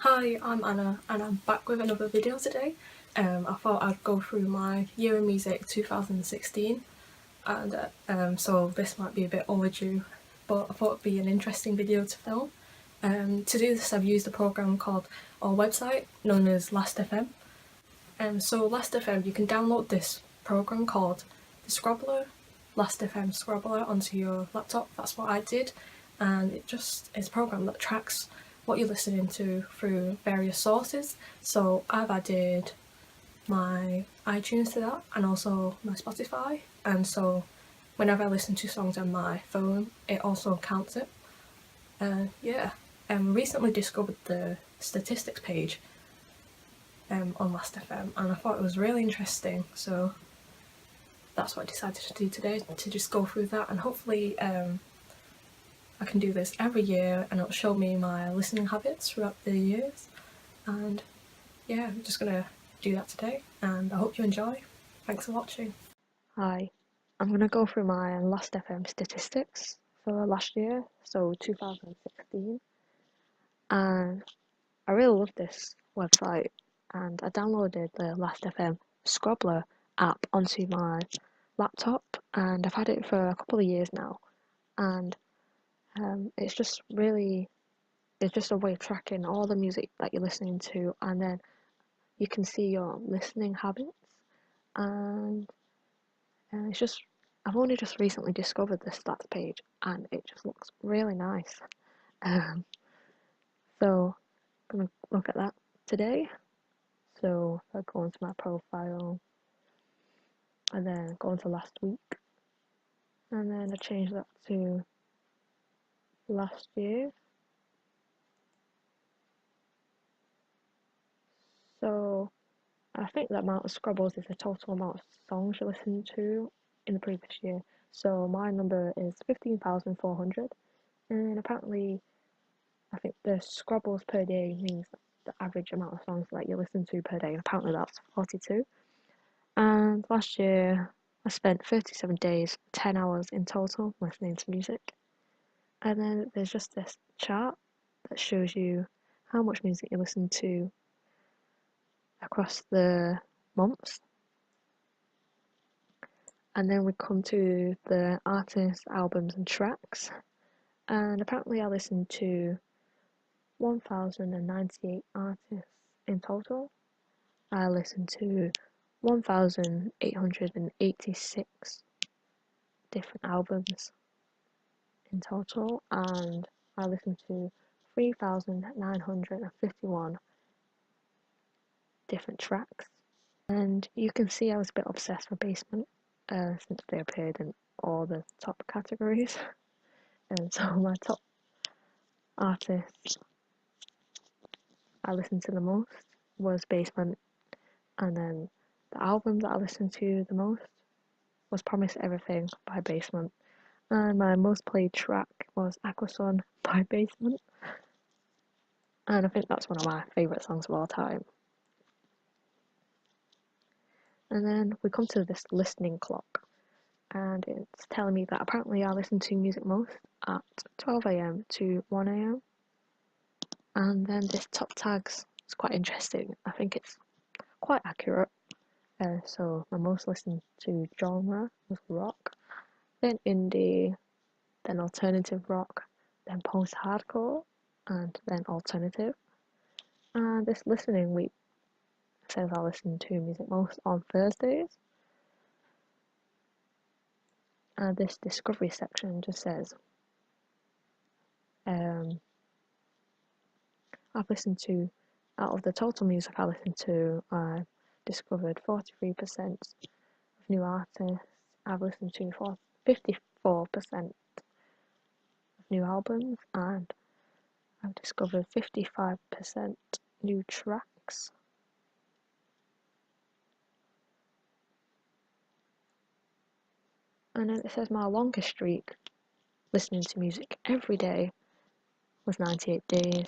Hi, I'm Anna and I'm back with another video today. I thought I'd go through my year in music 2016 and so this might be a bit overdue, but I thought it'd be an interesting video to film. To do this I've used a program called, or website, known as Last.fm. So Last.fm, you can download this program called the Scrobbler, Last.fm Scrobbler, onto your laptop. That's what I did, and it's a program that tracks what you're listening to through various sources. So I've added my iTunes to that and also my Spotify, and so whenever I listen to songs on my phone, it also counts it. Yeah, recently discovered the statistics page on Last.fm, and I thought it was really interesting. So that's what I decided to do today, to just go through that, and hopefully I can do this every year and it'll show me my listening habits throughout the years. And yeah, I'm just gonna do that today, and I hope you enjoy. Thanks for watching. Hi, I'm going to go through my Last FM statistics for last year, so 2016, and I really love this website, and I downloaded the Last FM Scrobbler app onto my laptop, and I've had it for a couple of years now, and it's just really, it's just a way of tracking all the music that you're listening to, and then you can see your listening habits, and it's just, I've only just recently discovered the stats page and it just looks really nice. Um, so I'm gonna look at that today. So if I go into my profile and then go into last week and then I change that to last year. So I think the amount of Scrubbles is the total amount of songs you listened to in the previous year. So my number is 15,400, and apparently I think the Scrubbles per day means the average amount of songs that you listen to per day, and apparently that's 42. And last year, I spent 37 days, 10 hours in total listening to music. And then there's just this chart that shows you how much music you listen to across the months. And then we come to the artists, albums, and tracks. And apparently, I listened to 1,098 artists in total. I listened to 1,886 different albums in total, and I listened to 3,951 different tracks. And you can see I was a bit obsessed with Basement since they appeared in all the top categories. And so my top artist I listened to the most was Basement, and then the album that I listened to the most was Promise Everything by Basement. And my most played track was Aquasun by Basement, and I think that's one of my favourite songs of all time. And then we come to this listening clock, and it's telling me that apparently I listen to music most at 12 a.m. to 1 a.m. And then this top tags is quite interesting. I think it's quite accurate. So my most listened to genre was rock, then indie, then alternative rock, then post-hardcore, and then alternative. And this listening week says I listen to music most on Thursdays. And this discovery section just says um, I've listened to, out of the total music I listened to, I discovered 43% of new artists. I've listened to 54% of new albums, and I've discovered 55% new tracks. And then it says my longest streak listening to music every day was 98 days.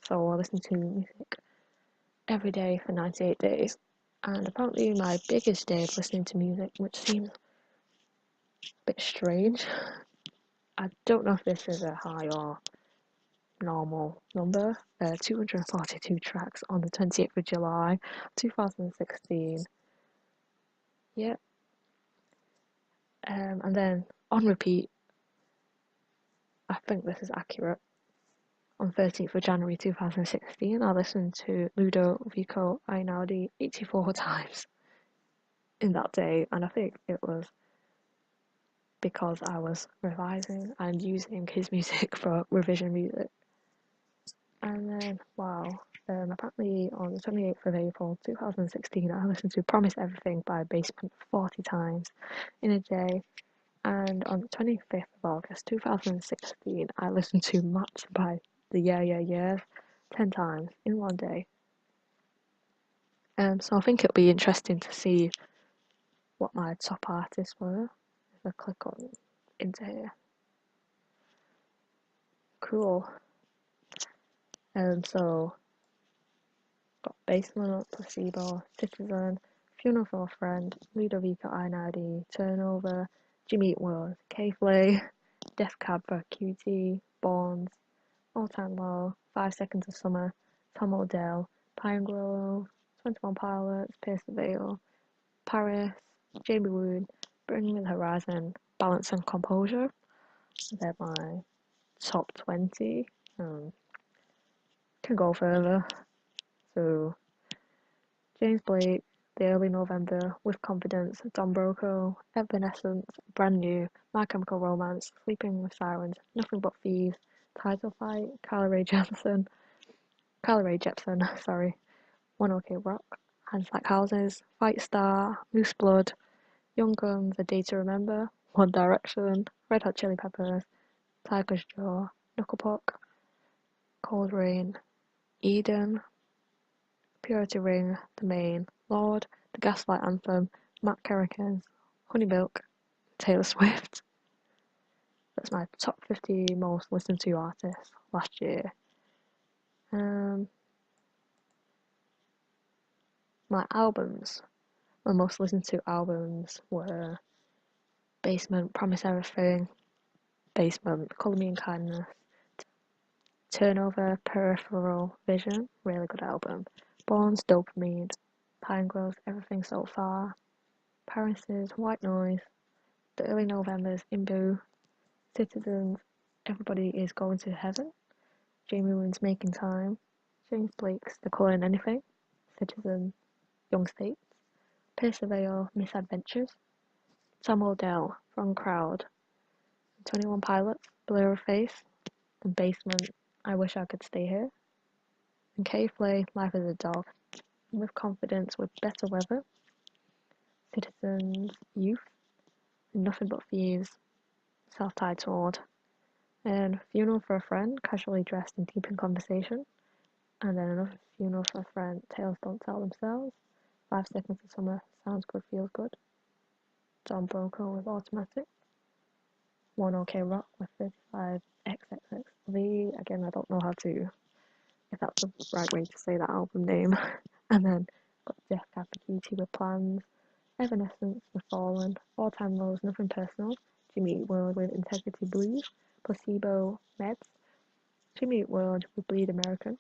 So I listened to music every day for 98 days. And apparently my biggest day of listening to music, which seems a bit strange. I don't know if this is a high or abnormal number, 242 tracks on the 28th of July 2016. Yep. And then on repeat, I think this is accurate. On 13th of January 2016, I listened to Ludovico Einaudi 84 times in that day, and I think it was because I was revising and using his music for revision music. And then, wow, apparently on the 28th of April 2016, I listened to Promise Everything by Basement 40 times in a day. And on the 25th of August 2016, I listened to Match by the Yeah Yeah Yeahs 10 times in one day. So I think it'll be interesting to see what my top artists were if I click on into here. Cool. So got Basement, Placebo, Citizen, Funeral for a Friend, Ludovico Einaudi, Turnover, Jimmy Eat World, K-Flay, Death Cab for Cutie, Bonds, All Time Low, 5 Seconds of Summer, Tom Odell, Pine Grove, 21 Pilots, Pierce the Veil, Paris, Jamie Wood, Bring Me the Horizon, Balance and Composure. They're my top 20. Can go further. So James Blake, The Early November, With Confidence, Don Broco, Evanescence, Brand New, My Chemical Romance, Sleeping with Sirens, Nothing But Thieves, Title Fight, Carly Rae Jepsen, sorry, One OK Rock, Hands Like Houses, Fight Star, Moose Blood, Young Guns, A Day to Remember, One Direction, Red Hot Chili Peppers, Tiger's Jaw, Knucklepuck, Cold Rain, Eden, Purity Ring, The Main, Lord, The Gaslight Anthem, Matt Kerrigan, Honey Milk, Taylor Swift. That's my top 50 most listened to artists last year. My albums, my most listened to albums were Basement, Promise Everything, Basement, Colour Me in Kindness, Turnover, Peripheral Vision, really good album, Bourne's Dopamine, Pinegrove's Everything So Far, Paris's White Noise, The Early November's Imbu, Citizens, Everybody Is Going to Heaven, Jamie Woon's Making Time, James Blake's The Colour in Anything, Citizen, Young States, Pierce the Veil, Misadventures, Tom Odell, Wrong Crowd, 21 Pilots, Blur of Face, The Basement, I Wish I Could Stay Here, and K-Flay, Life as a Dog, and With Confidence with Better Weather, Citizens, Youth, and Nothing But Thieves, self-titled, and Funeral for a Friend, Casually Dressed and Deep in Conversation, and then another Funeral for a Friend, Tales Don't Tell Themselves, 5 Seconds of Summer, Sounds Good, Feels Good, Don Broco with Automatic, One OK Rock with 35 XXXV, again I don't know how to, if that's the right way to say that album name, and then got Death Cab for Cutie with Plans, Evanescence with Fallen, All Time Lows, Nothing Personal, Jimmy Eat World with Integrity Blues, Placebo, Meds, Jimmy Eat World with Bleed American,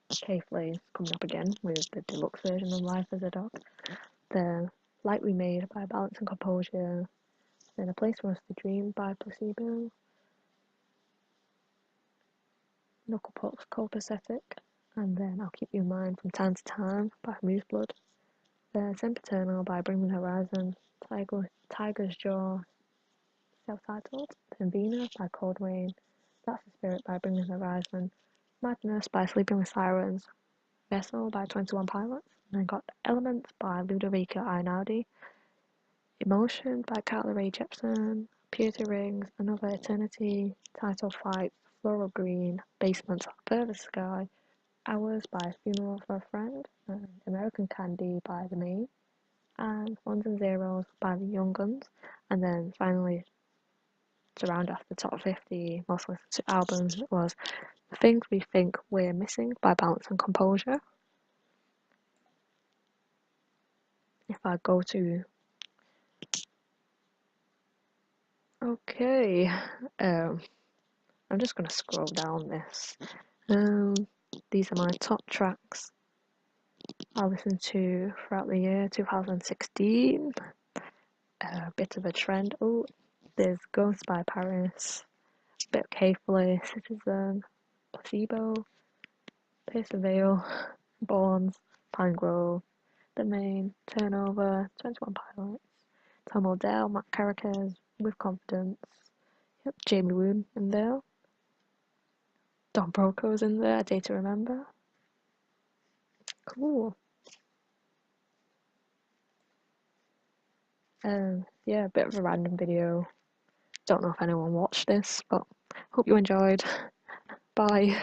K-Flay coming up again with the deluxe version of Life as a Dog, the Light We Made by Balance and Composure, then A Place for Us to Dream by Placebo, Knucklepuck's Copacetic, and then I'll Keep You in Mind from Time to Time by Moose Blood, the Sempiternal by Bring Me the Horizon, Tiger's Jaw, self-titled, then Venus by Cold Rain, That's the Spirit by Bring Me the Horizon, Madness by Sleeping with Sirens, Vessel by 21 Pilots, and then got Elements by Ludovico Einaudi, Emotion by Carly Rae Jepsen, Purity Rings, Another Eternity, Title Fight, Floral Green, Basement, Further Sky, Hours by Funeral for a Friend, and American Candy by The Main, and Ones and Zeros by The Young Guns, and then finally to round off the top 50 most listened to albums was The Things We Think We're Missing by Balance and Composure. If I go to okay, I'm just gonna scroll down this. These are my top tracks I listened to throughout the year 2016. A bit of a trend. Oh, there's Ghost by Paris, bit of K-Flay, Citizen, Placebo, Pierce the Veil, Bonds, Pinegrove, The Main, Turnover, 21 Pilots, Tom Odell, Matt Carrickers, With Confidence, yep, Jamie Woon in there, Don Broco's in there, A Day to Remember. Cool. Yeah, a bit of a random video. Don't know if anyone watched this, but hope you enjoyed. Bye.